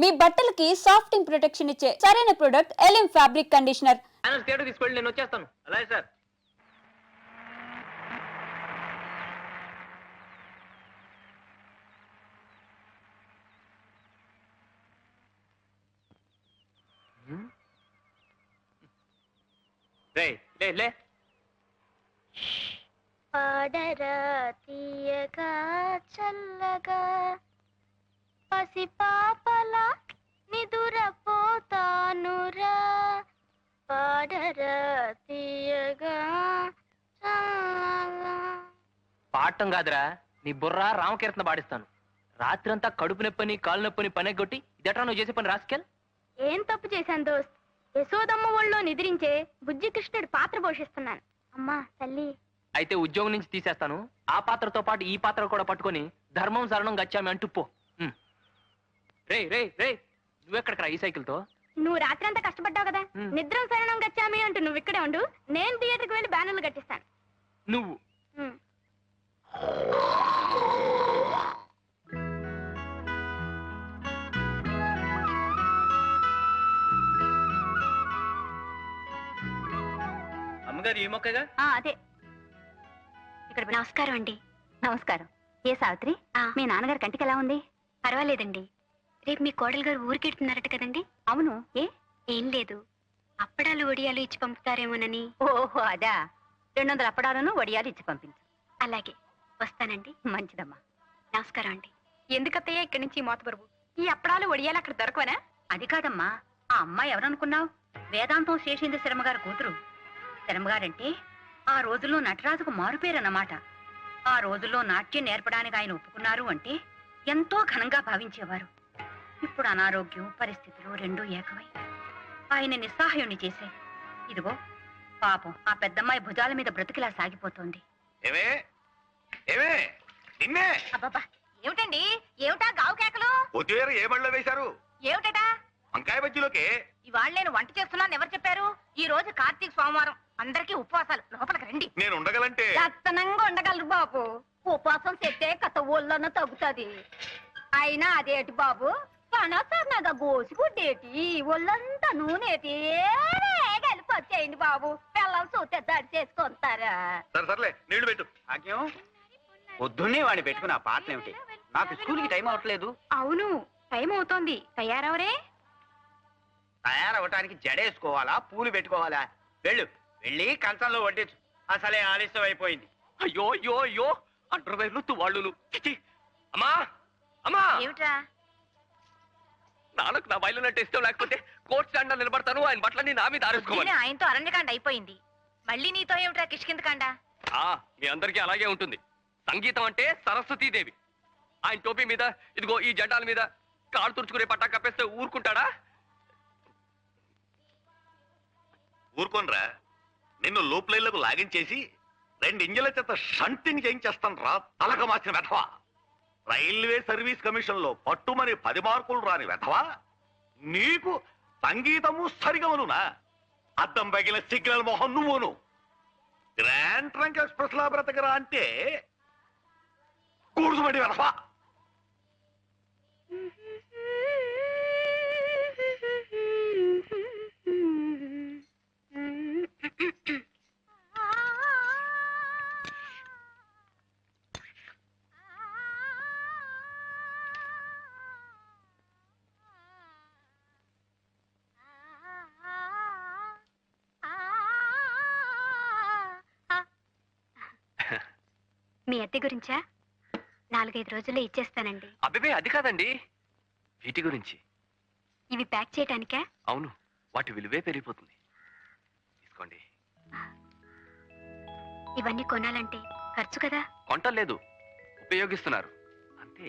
మీ బట్టలకి సాఫ్టింగ్ ప్రొటెక్షన్ ఇచ్చే సరైన ప్రొడక్ట్ ఎలిమ్ ఫ్యాబ్రిక్ కండిషనర్. తీసుకెళ్ళి నేను వచ్చేస్తాను. అలాగే సార్. లే పాడరా తీయగా చల్లగా పసి పాపలా నిదురపోతానురా పాడరా తీయగా చల్లగా. పాడటం కాదురా, నీ బుర్రా రామకీర్తన పాడిస్తాను. రాత్రంతా కడుపు నొప్పని కాలు నొప్పని పనెగొట్టి ఇదట్రా నువ్వు చేసే పని రాసుకెల్. ఏం తప్పు చేశాను దోస్త్? యశోదమ్మ ఒళ్ళో నిద్రించే బుజ్జి కృష్ణుడి పాత్ర పోషిస్తున్నాను. అమ్మా తల్లి, అయితే ఉద్యోగం నుంచి తీసేస్తాను. ఆ పాత్రతో పాటు ఈ పాత్ర కూడా పట్టుకొని ధర్మం శరణం గచ్చామి అంటూ పో. రే రే రే, నువ్వెక్కడికి రా ఈ సైకిల్తో? నువ్వు రాత్రంతా కష్టపడ్డావు కదా, నిద్రం శరణం గచ్చామి అంటూ నువ్వు ఇక్కడే ఉండు, నేను థియేటర్కి వెళ్ళి బ్యానర్లు కట్టిస్తాను. నువ్వు అమ్మగారు ఈ మొక్కగా? అదే. ఇక్కడ నమస్కారం అండి. నమస్కారం. ఏ సావిత్రి, మీ నాన్నగారి కంటికి ఎలా ఉంది? పర్వాలేదండి. రేపు మీ కోడలు గారు ఊరికెడుతున్నారట కదండి? అవును. ఏం లేదు, అప్పడాలు వడియాలు ఇచ్చి పంపుతారేమోనని. ఓహో అదా, 200 అప్పడాలను వడియాలు ఇచ్చి పంపించు. అలాగే, వస్తానండి. మంచిదమ్మా. నమస్కారం అండి. ఎందుకత్తయ్యా ఇక్కడి నుంచి మోతబరువు? ఈ అప్పడాలు వడియాలు అక్కడ దొరకవనా? అది కాదమ్మా, ఆ అమ్మాయి ఎవరనుకున్నావు? వేదాంతం శేషేంద్ర శర్మగారి కూతురు. శర్మగారంటే ఆ రోజుల్లో నటరాజుకు మారుపేరన్నమాట. ఆ రోజుల్లో నాట్యం నేర్పడానికి ఆయన ఒప్పుకున్నారు అంటే ఎంతో ఘనంగా భావించేవారు. ఇప్పుడు అనారోగ్యం పరిస్థితులు రెండూ ఏకమై ఆయన నిస్సహాయుణ్ణి చేశాయి. ఇదిగో పాపం ఆ పెద్దమ్మాయి భుజాల మీద బ్రతికిలా సాగిపోతోంది. అబ్బబ్బా, ఏమిటండి? ఏమిటా గావు కేకలు? ఏ బడిలో వేశారు? ఏమిటా? వంకాయ బజ్జీలోకే. ఇవాళ నేను వంట చేస్తున్నాను ఎవరు చెప్పారు? ఈ రోజు కార్తీక సోమవారం, అందరికీ ఉపవాసాలు. లోపలికి రండి. నేను ఉండగలంటే లక్షణంగా ఉండగలరు బాబు. ఉపవాసం చెట్టే కథ ఒళ్ళన్న తగ్గుతుంది. అయినా అదేటి బాబు, కనసన్నగా గోసుకుంటేటి ఒళ్ళంతా నూనెటి కలిపి వచ్చేయండి బాబు. పిల్లలు చూస్తే దడి చేసుకుంటారా? సర్లే నీళ్లు పెట్టు. ఆగ్యం, పొద్దున్నే వాడిని పెట్టుకుని ఆ పాటలు ఏమిటి? నాకు స్కూల్కి టైం అవట్లేదు. అవును, టైం అవుతోంది. తయారవరే? తయారవటానికి జడేసుకోవాలా, పూలు పెట్టుకోవాలా? వెళ్ళి కంచంలో వడ్డించు. అసలే ఆలస్యం అయిపోయింది. అయ్యో అయ్యో అయ్యో, అండర్వేర్లు తువాళ్ళు. అమ్మా అమ్మా, ఏమిట్రా? నాన్నకు నా బయలు నట్టు ఇష్టం లేకపోతే కోర్టు స్టాండ్ నిలబడతాను. ఆయన బట్టలన్నీ నా మీద ఆరేసుకోవాలి. ఆయనతో అరణ్యకాండ అయిపోయింది, మళ్ళీ నీతో ఏమిట్రా కిష్కిందకాండ? మీ అందరికీ అలాగే ఉంటుంది. సంగీతం అంటే సరస్వతీదేవి. ఆయన టోపీ మీద ఇదిగో ఈ జెండాల మీద కాళ్ళు తుడుచుకునే పట్టా కప్పేస్తే ఊరుకుంటాడా? ఊరుకోనరా, నిన్ను లూప్ లైన్లకు లాగించేసి 2 ఇంజల చేత షంటింగ్ చేయించేస్తాను రా తలక మార్చిన వెధవా. రైల్వే సర్వీస్ కమిషన్ లో పట్టుమని 10 మార్కులు రాని వెధవా, నీకు సంగీతము సరిగమనునా? అద్దం పగిలిన సిగ్నల్ మొహం నువ్వును. గ్రాండ్ ట్రంక్ ఎక్స్ప్రెస్ లా బ్రతకరా అంటే కూర్చుబడి వెధవా. మీ అద్దె గురించా? 4-5 రోజుల్లో ఇచ్చేస్తానండి. అబ్బే అది కాదండి, వీటి గురించి. ఇవి ప్యాక్ చేయటానికా? అవును, వాటి విలువే పెరిగిపోతుంది. తీసుకోండి. ఇవన్నీ కొనాలంటే ఖర్చు కదా? కొంటలేదు, ఉపయోగిస్తున్నారు అంతే.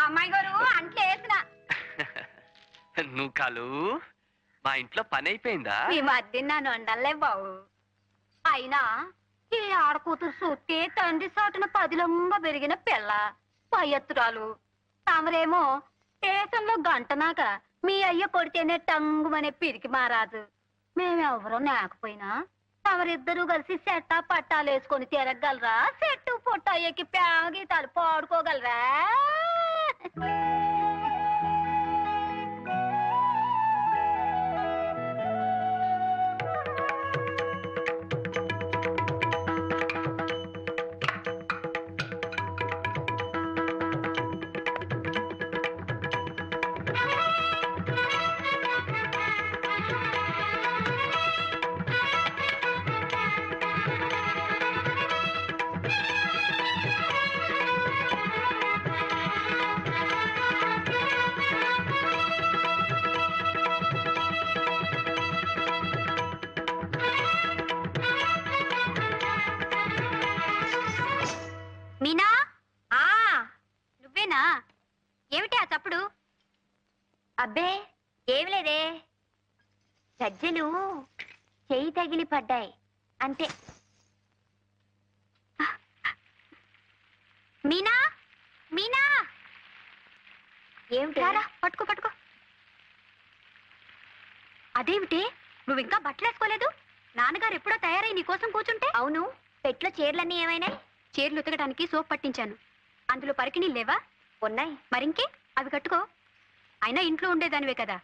అమ్మాయి గారు అంట్లో వేసిన నువ్వు కాలు, మా ఇంట్లో పని అయిపోయిందా? ఈ మధ్య నన్ను వండలే బావు. అయినా ఈ ఆడకూతురు చూస్తే తండ్రి సాటున పదిలంగా పెరిగిన పిల్ల పయ్యత్తురాలు. తమరేమో స్టేషన్లో గంటనాక మీ అయ్య కొడితేనే టంగుమనే పిరికి మారాజు. మేమెవరో లేకపోయినా తమరిద్దరూ కలిసి సెట్టా పట్టాలు వేసుకొని తిరగలరా? చెట్టు పొట్ట ఎక్కి గీతాలు పాడుకోగలరా? అబ్బే ఏం లేదే, గజ్జెలు చెయ్యి తగిలి పడ్డాయి అంతే. మీనా మీనా ఏమిటి? పట్టుకో పట్టుకో. అదేమిటి నువ్వు ఇంకా బట్టలు వేసుకోలేదు? నాన్నగారు ఎప్పుడో తయారై నీకోసం కూర్చుంటే. అవును, పెట్లో చీరలన్నీ ఏమైనాయి? చీరలు ఉతకడానికి సోప్ పట్టించాను. అందులో పరికిణీలు లేవా? ఉన్నాయి. మరింకే అవి కట్టుకో. అయినా ఇంట్లో ఉండేదానివే కదా,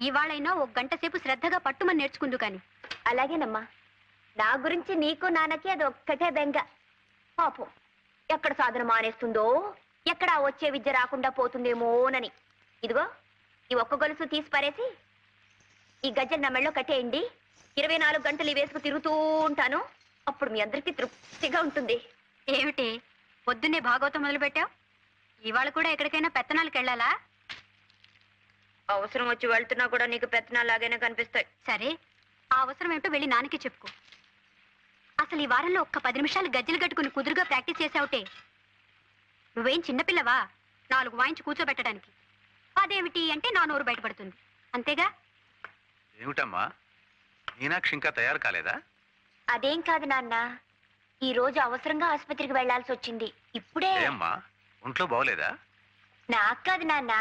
ఇవాళైనా ఒక గంట సేపు శ్రద్ధగా పట్టుమని నేర్చుకుందు కాని. అలాగేనమ్మా. నా గురించి నీకు నాన్నకి అది ఒక్కటే బెంగ. పాపం ఎక్కడ సాధన మానేస్తుందో, ఎక్కడ వచ్చే విద్య రాకుండా పోతుందేమోనని. ఇదిగో ఈ ఒక్క గొలుసు తీసి పారేసి ఈ గజ్జెలు నా మెళ్ళో కట్టేయండి. 24 గంటలు వేసుకు తిరుగుతూ ఉంటాను. అప్పుడు మీ అందరికీ తృప్తిగా ఉంటుంది. ఏమిటి పొద్దున్నే భాగవతం మొదలు పెట్టావు? ఇవాళ కూడా ఎక్కడికైనా పెత్తనాలకు వెళ్ళాలా? అవసరం వచ్చి వెళ్తున్నా కూడా నీకు పెత్తనాలు లాగానే కనిపిస్తాయి. సరే, ఆ అవసరం ఏమిటో వెళ్ళి నాన్నకి చెప్పుకో. అసలు ఈ వారంలో ఒక్క 10 నిమిషాలు గజ్జలు కట్టుకుని కుదురుగా ప్రాక్టీస్ చేసావుటే. నువ్వేం చిన్నపిల్లవా 4 వాయించి కూర్చోబెట్టడానికి? అదేమిటి అంటే నా నోరు బయటపడుతుంది అంతేగా. ఏమిటమ్మా, మీనాక్షి ఇంకా తయారు కాలేదా? అదేం కాదు నాన్న, ఈ రోజు అవసరంగా ఆసుపత్రికి వెళ్లాల్సి వచ్చింది. ఇప్పుడే. ఏమ్మా, ఒంట్లో బాగోలేదా? నాకు కాదు నాన్న,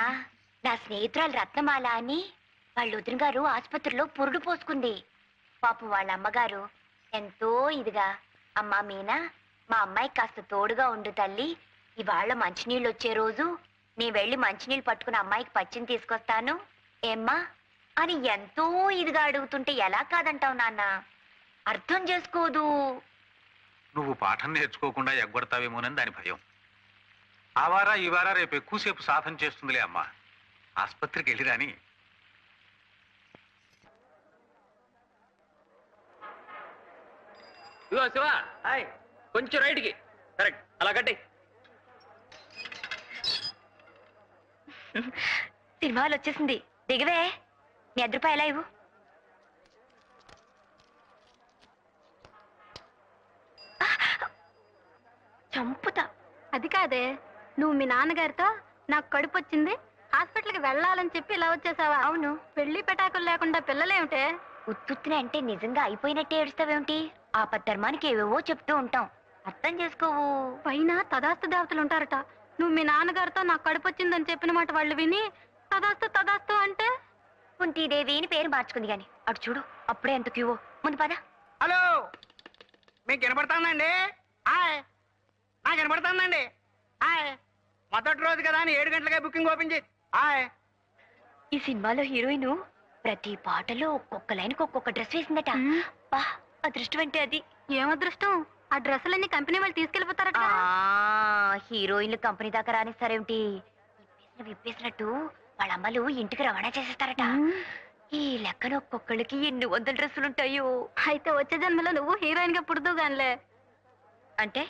నా స్నేహితురాలు రత్నమాల అని వాళ్ళ వదిన గారు ఆసుపత్రిలో పురుడు పోసుకుంది. పాపం వాళ్ళ అమ్మగారు ఎంతో ఇదిగా, అమ్మా మీనా, మా అమ్మాయి కాస్త తోడుగా ఉండు తల్లి, ఇవాళ మంచినీళ్ళు వచ్చే రోజు నేను వెళ్ళి మంచినీళ్ళు పట్టుకుని అమ్మాయికి పచ్చిని తీసుకొస్తాను ఏమ్మా అని ఎంతో ఇదిగా అడుగుతుంటే ఎలా కాదంటావు నాన్న? అర్థం చేసుకోదు. నువ్వు పాఠం నేర్చుకోకుండా ఎగ్గొడతావేమోనని దాని భయం. ఆ వారా ఈ వారా రేపు ఎక్కువసేపు సాధన చేస్తుందిలే అమ్మా. ఆసుపత్రికి వెళ్ళిరాని. ఇదిగో శివ, కొంచెం రైట్కి. కరెక్ట్, అలా కట్టే. సినిమాలు వచ్చేసింది, దిగవే. నీ ₹1 ఎలా ఇవ్వు. చంపుతా. అది కాదే, నువ్వు మీ నాన్నగారితో నాకు కడుపు వచ్చింది హాస్పిటల్కి వెళ్ళాలని చెప్పి ఇలా వచ్చేసావా? అవును. పెళ్లి పెటాకులు లేకుండా పిల్లలేమిటే? ఉత్తుత్తునే అంటే నిజంగా అయిపోయినట్టే ఏడుస్తావేమిటి? ఆపద్ధర్మానికి ఏవేవో చెప్తూ ఉంటాం, అర్థం చేసుకోవు. పైన తదాస్తు దేవతలు ఉంటారట. నువ్వు మీ నాన్నగారితో నాకు కడుపు వచ్చిందని చెప్పిన మాట వాళ్ళు విని తదాస్తు తదాస్తు అంటే కుంతీదేవి అని పేరు మార్చుకుంది గాని అటు చూడు, అప్పుడే ఎంత క్యూవో. ముందు పద. హలో, మీకు వినపడుతుందండి? హాయ్, నాకు వినపడుతుందండి. హాయ్, మొదటి రోజు కదా అని 7 గంటలకే బుకింగ్ ఓపెన్ చేసి. హాయ్, ఈ సినిమాలో హీరోయిన్ ప్రతి పాటలో ఒక్కొక్క లైన్కి ఒక్కొక్క డ్రెస్ వేసిందట. బా, అదృష్టం అంటే అది. ఏం అదృష్టం? ఆ డ్రెస్సులన్నీ కంపెనీ వాళ్ళు తీసుకెళ్లిపోతారట. హీరోయిన్లు కంపెనీ దాకా రానిస్తారేమిటి? విప్పేసినట్టు వాళ్ళ అమ్మలు ఇంటికి రవాణా చేసేస్తారట. ఈ లెక్కన ఒక్కొక్కళ్ళకి ఎన్ని 100 డ్రెస్సులుంటాయో. అయితే వచ్చే జన్మలో నువ్వు హీరోయిన్ గా పుడుతూ గానిలే. అంటే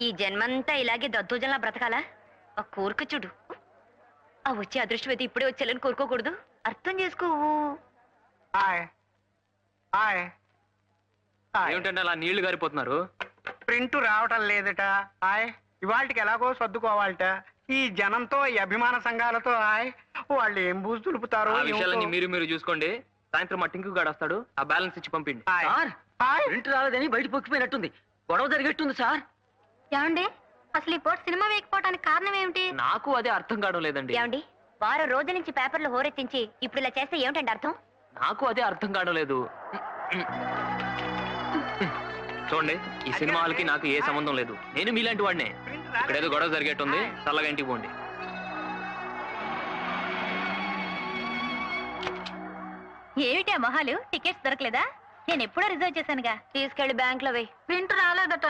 ఈ జన్మంతా ఇలాగే దద్దోజనలా బ్రతకాలా? ఆ కోరిక చూడు. ఆ వచ్చే అదృష్టం అయితే ఇప్పుడే వచ్చేయాలని కోరుకోకూడదు. అర్థం చేసుకోవు. Hi, hi, hi. ఏమిటంటే అలా నీళ్లు గారిపోతున్నారు? ప్రింట్ రావటం లేదట. హాయ్, ఇవాళకి ఎలాగో సర్దుకోవాలట. ఈ జనంతో, ఈ అభిమాన సంఘాలతో హాయ్, వాళ్ళు ఏం బూజు తులుపుతారో. ఆ విషయాలన్నీ మీరు చూసుకోండి. సాయంత్రం మా టింకు గాడు వస్తాడు, ఆ బ్యాలెన్స్ ఇచ్చి పంపిండి. Sir, hi. ప్రింట్ రాలేదని బయట పొక్కిపోయినట్టుంది. గొడవ జరిగేట్టుంది సార్. ఏమండి, అసలు ఈ పూట సినిమా వేయకపోవడానికి కారణం ఏమిటి? నాకు అదే అర్థం కావడం లేదండి. ఏమండి, వారం రోజుల నుంచి పేపర్లు హోరెత్తించి ఇప్పుడు ఇలా చేస్తే ఏమిటండి అర్థం? నాకు అదే అర్థం కావడం లేదు. చూడండి, ఈ సినిమా హాల్కి నాకు ఏ సంబంధం లేదు. నేను మీలాంటి వాడినే. ఇక్కడేదో గొడవ జరిగేట్టుంది, చల్లగా ఇంటికి పోండి. ఏమిటి ఆ మొహాలు? టికెట్స్ దొరకలేదా? నేను ఎప్పుడో రిజర్వ్ చేశానుగా. తీసుకెళ్లి బ్యాంక్ లో వేయి. ప్రింట్ రాలేదట.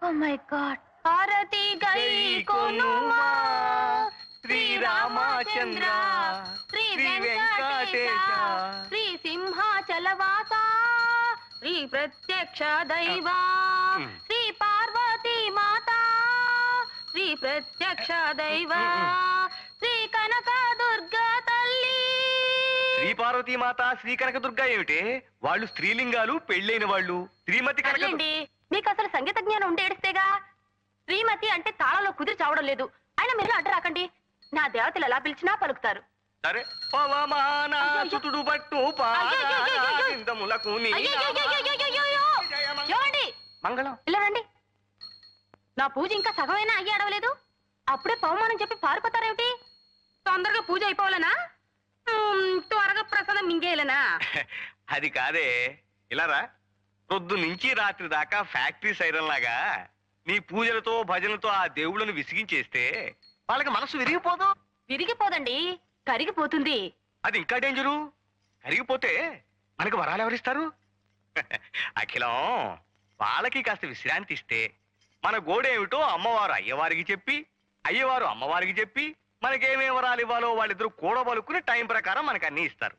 Oh my god. హారతి గై కొనుమా శ్రీరామచంద్ర శ్రీ వెంకటేశ శ్రీ సింహాచలవాస శ్రీ ప్రత్యక్ష దైవా శ్రీ పార్వతీ మాతా శ్రీ ప్రత్యక్ష దైవా శ్రీ కనక దుర్గా తల్లి. శ్రీ పార్వతీ మాత, శ్రీ కనకదుర్గ ఏమిటి? వాళ్ళు స్త్రీలింగాలు, పెళ్ళైన వాళ్ళు. శ్రీమతి కనక. అట్లేండి, మీకు అసలు సంగీత జ్ఞానం ఉంటే ఏడిస్తేగా. శ్రీమతి అంటే తాళంలో కుదిరి చావడం లేదు. అయినా మీరు అడ్డు రాకండి. నా దేవతలు ఎలా పిలిచినా పలుకుతారు. సరే పవమానాసుతుడు పట్టు పాదములకు ఏమండి మంగళం ఇలా రండి. నా పూజ ఇంకా సగమైనా అయ్యి అడవలేదు, అప్పుడే పవమానం చెప్పి పారిపోతారేమిటి? తొందరగా పూజ అయిపోవాలనా? త్వరగా ప్రసాదం మింగేయాలనా? అది కాదే, ఇలారా. పొద్దు నుంచి రాత్రి దాకా ఫ్యాక్టరీ సైరన్ లాగా నీ పూజలతో భజనలతో ఆ దేవుళ్ళను విసిగించేస్తే వాళ్ళకి మనసు విరిగిపోదు. విరిగిపోదండి, కరిగిపోతుంది. అది ఇంకా డేంజరు. కరిగిపోతే మనకి వరాలు ఎవరిస్తారు? అఖిలం, వాళ్ళకి కాస్త విశ్రాంతి ఇస్తే మన గోడేమిటో అమ్మవారు అయ్యవారికి చెప్పి, అయ్యవారు అమ్మవారికి చెప్పి మనకేమేం వరాలు ఇవ్వాలో వాళ్ళిద్దరూ కూడబలుకుని టైం ప్రకారం మనకు అన్ని ఇస్తారు.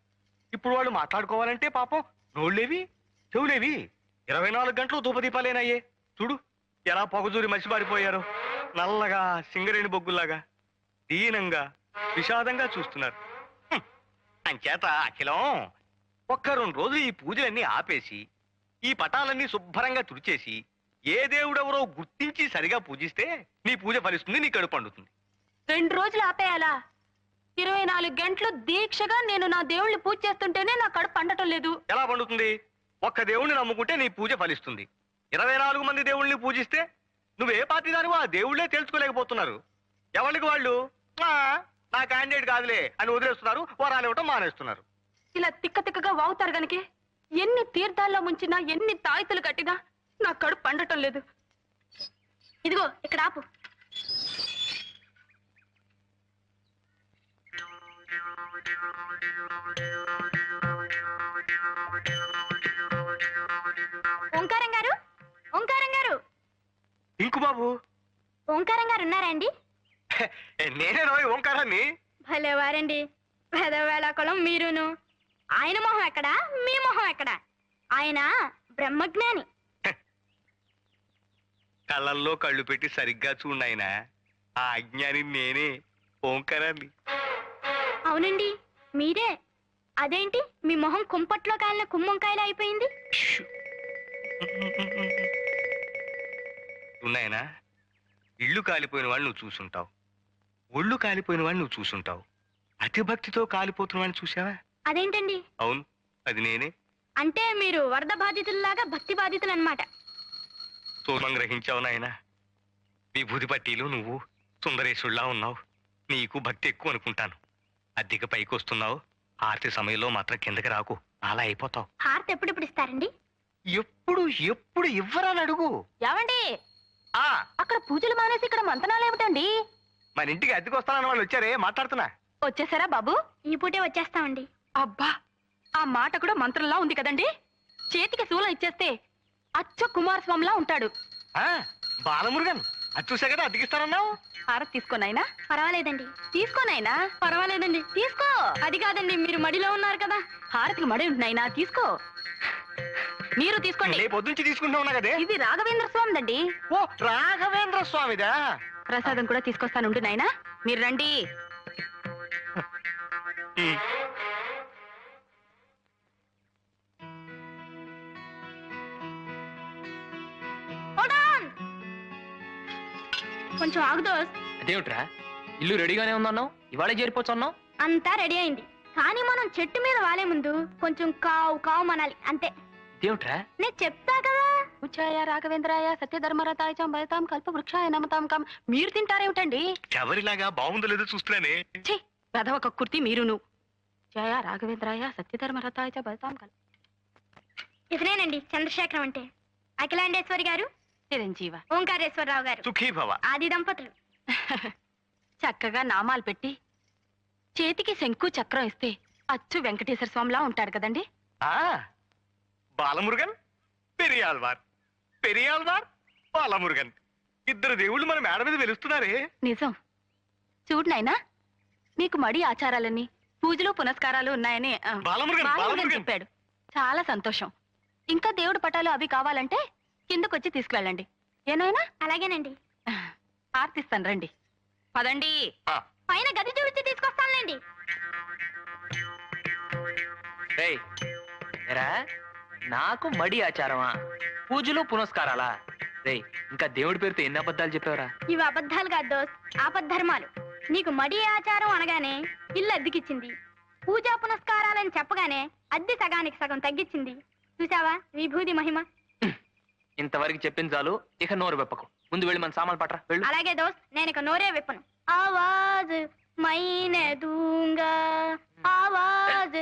ఇప్పుడు వాళ్ళు మాట్లాడుకోవాలంటే పాపం నోళ్ళేవి చెవులేవి 24 గంటలు ధూపదీపాలేనయ్యే. చూడు ఎలా పొగజూరి మసిపారిపోయారు. నల్లగా సింగరేణి బొగ్గుల్లాగా దీనంగా విషాదంగా చూస్తున్నారు. అంచేత అఖిలం, ఒక్క 2 రోజులు ఈ పూజలన్నీ ఆపేసి ఈ పటాలన్నీ శుభ్రంగా తుడిచేసి ఏ దేవుడెవరో గుర్తించి సరిగా పూజిస్తే నీ పూజ ఫలిస్తుంది, నీ కడుపు పండుతుంది. 2 రోజులు ఆపేయాలా? 24 గంటలు దీక్షగా నేను నా దేవుళ్ళని పూజ చేస్తుంటేనే నా కడుపు పండటం లేదు. ఎలా పండుతుంది? ఒక్క దేవుణ్ణి నమ్ముకుంటే నీ పూజ ఫలిస్తుంది. 24 మంది దేవుళ్ళని పూజిస్తే నువ్వే పార్టీ దానివో ఆ దేవుళ్ళే తెలుసుకోలేకపోతున్నారు. ఎవరికి వాళ్ళు నా క్యాండిడేట్ కాదులే అని వదిలేస్తున్నారు, వరాలు ఇవ్వటం మానేస్తున్నారు. ఇలా తిక్క తిక్కగా వాగుతారు గనకే ఎన్ని తీర్థాల్లో ముంచినా, ఎన్ని తాయితులు కట్టినా నా కడుపు పండటం లేదు. ఇదిగో ఇక్కడ ఆపు. ఓంకారం గారు, ఓంకారం గారు, ఇంకు బాబు, ఓంకారం గారు ఉన్నారా అండి? నేనే రోయ్ ఓంకారాన్ని. భలేవారండి, పెదవేళాకులం మీరును. ఆయన మొహం ఎక్కడా, మీ మొహం ఎక్కడా? ఆయన బ్రహ్మజ్ఞాని. కళ్ళల్లో కళ్ళు పెట్టి సరిగ్గా చూడాయన. ఆ అజ్ఞాని నేనే, ఓంకారాన్ని. అవునండి, మీరే. అదేంటి మీ మొహం కుంపట్లో కాలిన కుమ్మంకాయలు అయిపోయింది? ఉన్నాయనా, ఇళ్ళు కాలిపోయిన వాళ్ళు నువ్వు చూసుంటావు, ఒళ్ళు కాలిపోయిన వాళ్ళు నువ్వు చూసుంటావు, అతి భక్తితో కాలిపోతున్న వాళ్ళని చూసావా? అదేంటండి? అవును, అది నేనే. అంటే మీరు వరద బాధితుల్లాగా భక్తి బాధితులు అన్నమాట. సోమం గ్రహించావు నాయన. విభూతి పట్టీలు నువ్వు సుందరేశుల్లా ఉన్నావు. నీకు భక్తి ఎక్కువ అనుకుంటాను. అద్దెకి పైకి వస్తున్నావు, ఆర్తి సమయంలో మాత్రం కిందకి రాకు, అలా అయిపోతావు. హారతి ఎప్పుడెప్పుడు ఇస్తారండి? ఎప్పుడు ఎప్పుడు ఇవ్వరని అడుగు. ఏమండి, ఆ అక్కడ పూజలు మానేసి ఇక్కడ మంతనాలు ఏమిటండి? మన ఇంటికి అద్దెకి వస్తానని వాళ్ళు వచ్చారే, మాట్లాడుతున్నా. వచ్చేసారా బాబు? ఈ పూటే వచ్చేస్తామండి. అబ్బా, ఆ మాట కూడా మంత్రంలా ఉంది కదండి. చేతికి శూలం ఇచ్చేస్తే అచ్చ కుమారస్వామిలా ఉంటాడు. ఆ బాలమురుగన్, అది చూసా కదా అద్దెకిస్తానన్నావు. హారతి తీసుకోనైనా? పర్వాలేదండి. తీసుకోనైనా? పర్వాలేదండి. తీసుకో. అది కాదండి, మీరు మడిలో ఉన్నారు కదా. హారతికి మడి ఉంటున్నాయినా, తీసుకో. మీరు తీసుకోండి. రేపు పొద్దుంచి తీసుకుంటున్నా కదే. ఇది రాఘవేంద్ర స్వామిదండి. ఓ రాఘవేంద్ర స్వామిదా? ప్రసాదం కూడా తీసుకొస్తానుండు నాయనా, మీరు రండి. కొంచెం ఆగుదో. అదేమిట్రా, ఇల్లు రెడీగానే ఉందన్నావు, ఇవాళే చేరిపోవచ్చు అన్నావు. అంతా రెడీ అయింది, కానీ మనం చెట్టు మీద వాలే ముందు కొంచెం కావు కావు మనాలి అంతే. ఇదేమిట్రా? నేను చెప్తా కదా. ఉచ్చాయ రాఘవేంద్రాయ సత్యధర్మరతాయ చ భయతాం కల్ప వృక్షాయ నమతాం కాం. మీరు తింటారేమిటండి? ఎవరిలాగా బాగుందో లేదో చూస్తున్నానే. ఛీ, వెధవ కక్కుర్తి మీరును. జయ రాఘవేంద్రాయ సత్యధర్మరతాయ చ భయతాం కల్ప. ఇతనేనండి చంద్రశేఖరం అంటే. అఖిలాండేశ్వరి గారు, చిరంజీవ. ఓంకారేశ్వరరావు గారు, సుఖీ భవ. ఆది దంపతులు. చక్కగా నామాలు పెట్టి చేతికి శంకు చక్రం ఇస్తే అచ్చు వెంకటేశ్వర స్వామిలా ఉంటాడు కదండి. ఆ బాలమురుగన్, పెరియాల్వార్, పెరియాల్వార్, బాలమురుగన్, ఇద్దరు దేవుళ్ళు మన మేడ మీద వెలుస్తున్నారే. నిజం. చూడు నాయనా, నీకు మడి ఆచారాలన్నీ, పూజలు పునస్కారాలు ఉన్నాయని బాలమురుగన్, బాలమురుగన్ బాలమురుగన్. చెప్పాడు. చాలా సంతోషం. ఇంకా దేవుడు పటాలు అవి కావాలంటే కిందకొచ్చి తీసుకువెళ్ళండి. ఏనాయనా? అలాగేనండి. ఆర్తిస్తాను, రండి. పదండి. ఆ, పైన గది చూపించి తీసుకొస్తానులేండి. రేయ్, ఏరా, నాకు మడి ఆచారమా, పూజలు పునస్కారాలా? రేయ్, ఇంకా దేవుడి పేరుతో ఎన్ని అబద్ధాలు చెప్పావురా? ఇవి అబద్ధాలు కాదు దోస్త్, ఆపద్ధర్మాలు. నీకు మడి ఆచారం అనగానే ఇల్లు అద్దెకిచ్చింది. పూజా పునస్కారాలని చెప్పగానే అద్దె సగానికి సగం తగ్గించింది. చూసావా విభూది మహిమ. ఇంతవరకు చెప్పింది చాలు, ఇక నోరు వెప్పకు. ముందు వెళ్ళి మన సామాన్లు పట్రా వెళ్ళు. అలాగే దోస్త్, నేను ఇక నోరే విప్పను. ఆవాజ్ మైనే దూంగా ఆవాజ్.